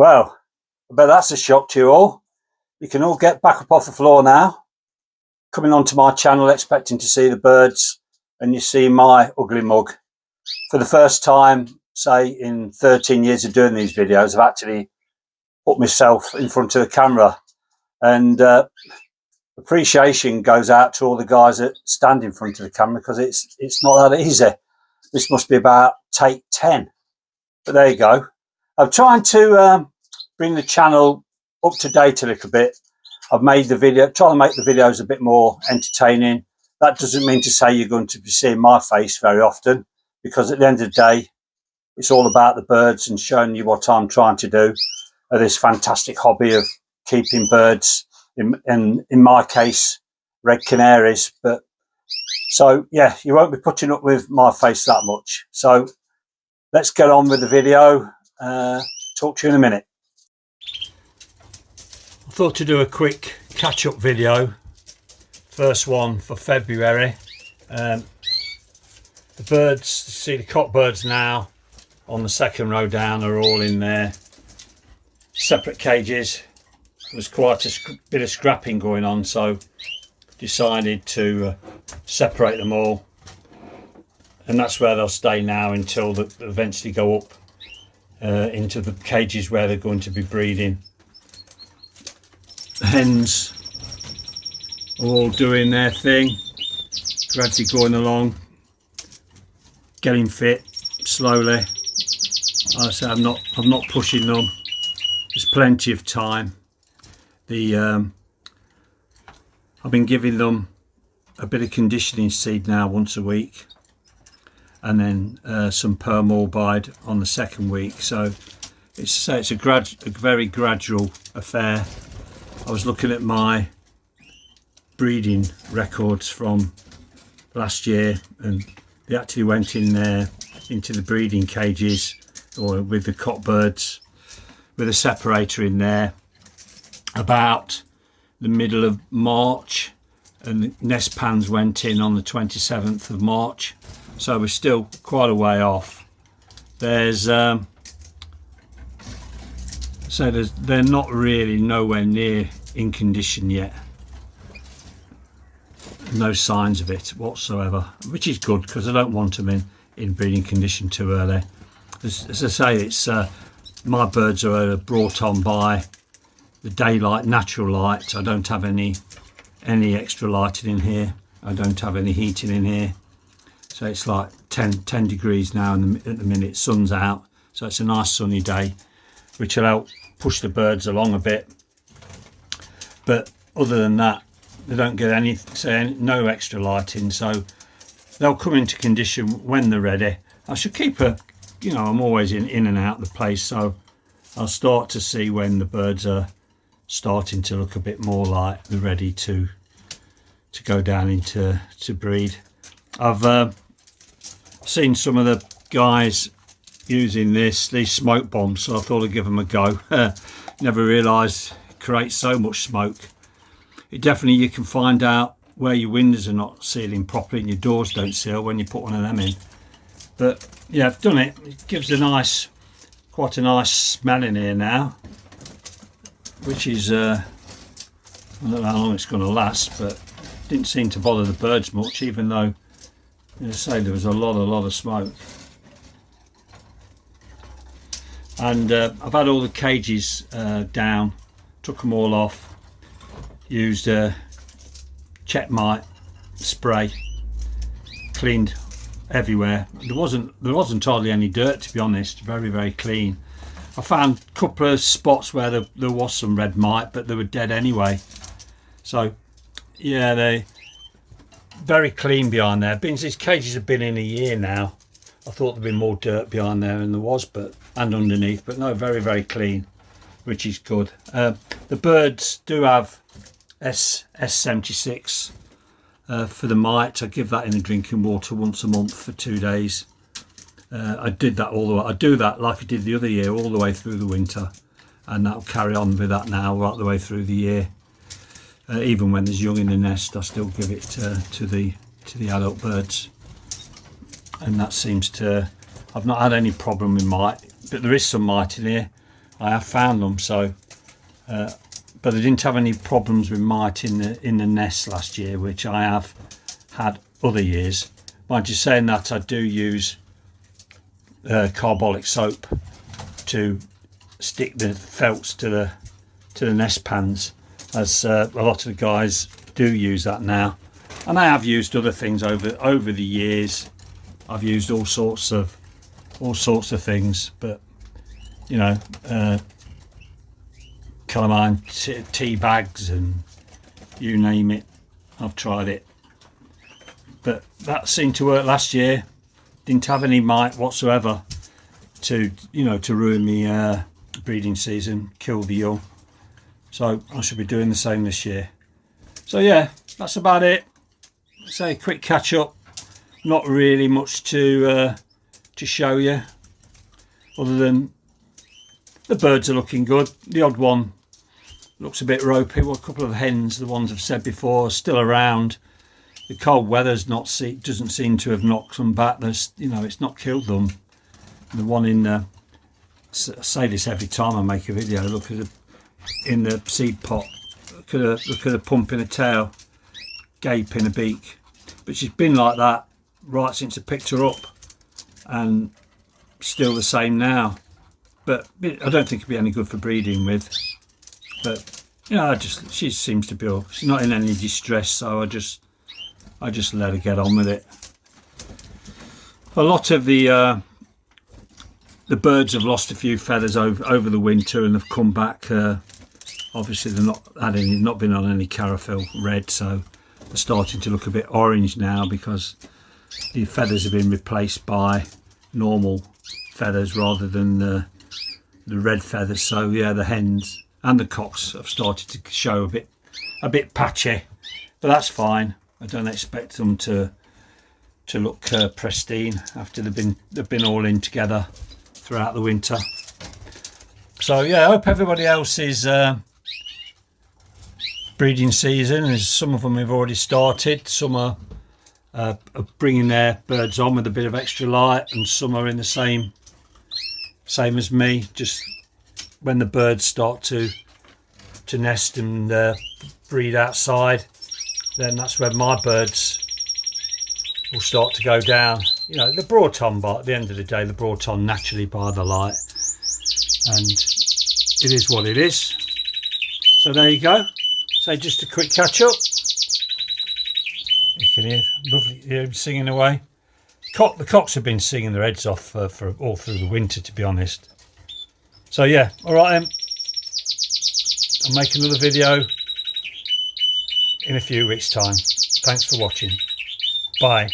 Well, I bet that's a shock to you all. You can all get back up off the floor now. Coming onto my channel expecting to see the birds, and you see my ugly mug. For the first time, say in 13 years of doing these videos, I've actually put myself in front of the camera, and appreciation goes out to all the guys that stand in front of the camera, because it's not that easy. This must be about take 10, but there you go. I'm trying to bring the channel up to date a little bit. I've made the video, trying to make the videos a bit more entertaining. That doesn't mean to say you're going to be seeing my face very often, because at the end of the day, it's all about the birds and showing you what I'm trying to do. This fantastic hobby of keeping birds, in my case, red canaries. But so yeah, you won't be putting up with my face that much. So let's get on with the video. Talk to you in a minute. I thought to do a quick catch-up video, first one for February. The birds, see the cock birds now on the second row down are all in their separate cages. There was quite a bit of scrapping going on, so decided to separate them all, and that's where they'll stay now until they eventually go up into the cages where they're going to be breeding. The hens are all doing their thing, gradually going along, getting fit slowly. Like I say, I'm not pushing them. There's plenty of time. I've been giving them a bit of conditioning seed now once a week, and then some perm albide on the second week. So it's a very gradual affair. I was looking at my breeding records from last year, and they actually went in there into the breeding cages, or with the cock birds, with a separator in there, about the middle of March, and the nest pans went in on the 27th of March. So we're still quite a way off. They're not really nowhere near in condition yet. No signs of it whatsoever, which is good, because I don't want them in breeding condition too early. As I say, it's my birds are brought on by the daylight, natural light. I don't have any extra lighting in here. I don't have any heating in here. So it's like 10 degrees now at the minute. Sun's out, so it's a nice sunny day, which will help push the birds along a bit. But other than that, they don't get no extra lighting, so they'll come into condition when they're ready. I should keep I'm always in and out of the place, so I'll start to see when the birds are starting to look a bit more like they're ready to go down into breed. I've seen some of the guys using these smoke bombs, so I thought I'd give them a go. Never realised it creates so much smoke. It definitely, you can find out where your windows are not sealing properly and your doors don't seal when you put one of them in. But yeah, I've done it. It gives quite a nice smell in here now, which is I don't know how long it's going to last, but didn't seem to bother the birds much, even though, as I say, there was a lot of smoke. And I've had all the cages down, took them all off, used a Checkmate spray, cleaned everywhere. There wasn't hardly any dirt, to be honest. Very clean. I found a couple of spots where there was some red mite, but they were dead anyway. So yeah, they very clean behind there. These cages have been in a year now. I thought there'd be more dirt behind there than there was, and underneath, but no, very clean, which is good. The birds do have S76 for the mite. I give that in the drinking water once a month for 2 days. I did that all the way. I do that like I did the other year, all the way through the winter, and that'll carry on with that now right the way through the year. Even when there's young in the nest, I still give it to the adult birds, and that seems to. I've not had any problem with mite, but there is some mite in here. I have found them. So, but I didn't have any problems with mite in the nest last year, which I have had other years. Mind you saying that, I do use carbolic soap to stick the felts to the nest pans, as a lot of the guys do use that now. And I have used other things over the years. I've used all sorts of things, but you know, calamine tea bags and you name it, I've tried it. But that seemed to work last year. Didn't have any mite whatsoever to ruin me breeding season, kill the young. So I should be doing the same this year. So yeah, that's about it. Say quick catch up. Not really much to show you, other than the birds are looking good. The odd one looks a bit ropey. Well, a couple of hens, the ones I've said before, are still around. The cold weather's doesn't seem to have knocked them back. There's, it's not killed them. The one in I say this every time I make a video. Look at in the seed pot. Look at her pumping a tail, gaping a beak. But she's been like that right since I picked her up, and still the same now. But I don't think it'd be any good for breeding with. But she seems to be. She's not in any distress, so I just let her get on with it. A lot of the birds have lost a few feathers over the winter and have come back. Obviously, they're not been on any chlorophyll red, so they're starting to look a bit orange now because the feathers have been replaced by normal feathers rather than the red feathers. So yeah, the hens and the cocks have started to show a bit patchy, but that's fine. I don't expect them to look pristine after they've been all in together throughout the winter. So yeah, I hope everybody else's breeding season, as some of them have already started. Some are bringing their birds on with a bit of extra light, and some are in the same as me. Just when the birds start to nest and breed outside, then that's when my birds will start to go down. They're brought on by, at the end of the day, they're brought on naturally by the light, and it is what it is. So there you go. So just a quick catch up. You can hear lovely singing away. The cocks have been singing their heads off for all through the winter, to be honest. So yeah, all right then. I'll make another video in a few weeks' time. Thanks for watching. Bye.